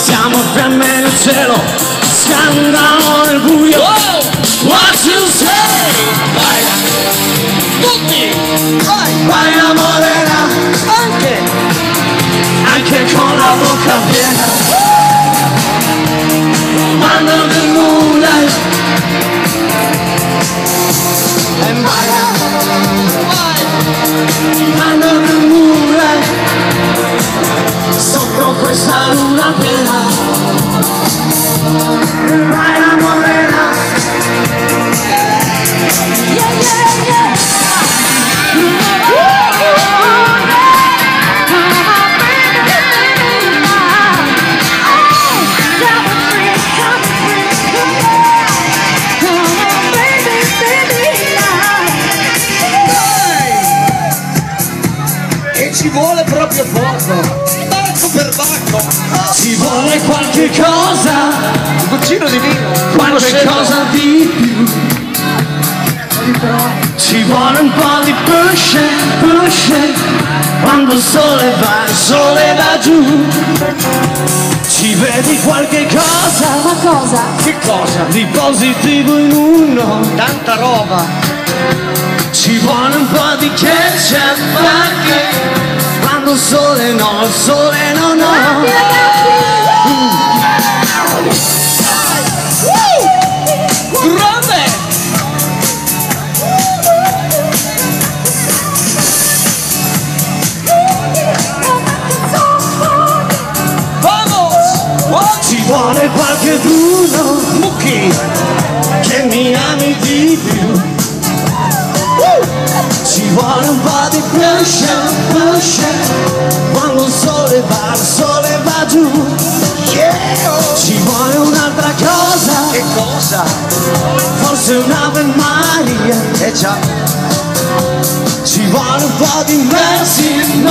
Siamo fiamme nel cielo, scandalo nel buio. What you say? Vai, tutti! Vai morena, anche con la bocca piena. Under the moonlight. And vai, under the moonlight. Sotto questa luna piena. Vai morena. Yeah, yeah, yeah. Ci vuole proprio poco, bacco per bacco. Ci vuole qualche cosa, un goccino di vino, qualche cosa di più. Ci vuole un po' di push, quando il sole va giù. Ci vedi qualche cosa? Ma cosa? Che cosa? Di positivo in uno. Tanta roba. Ci vuole un po' di ketchup anche quando il sole no. Grande! Vamos! Ci vuole qualcheduno, Mucchi! che mi ami di più. Ci vuole un po' di push, quando il sole va giù. Ci vuole un'altra cosa. Che cosa? Forse un'Ave Maria. Già. Ci vuole un po' di mercy,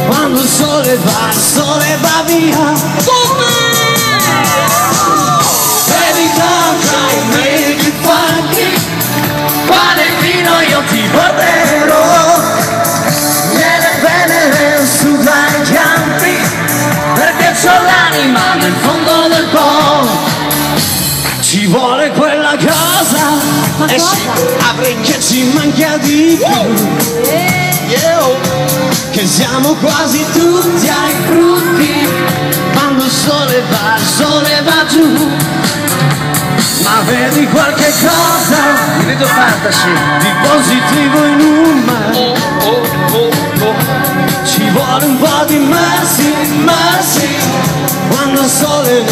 quando il sole va via. Baby don't cry, make it funky. Pane e vino io ti porterò, nelle venere su dai campi, perché c'ho l'anima nel fondo del po'. Ci vuole quella cosa, che ci manca di più. Che siamo quasi tutti ai frutti, quando il sole va giù. Ma vedi qualche cosa, Mi vedo fantasy. di positivo in un mare. Ci vuole un po' di mercy, quando il sole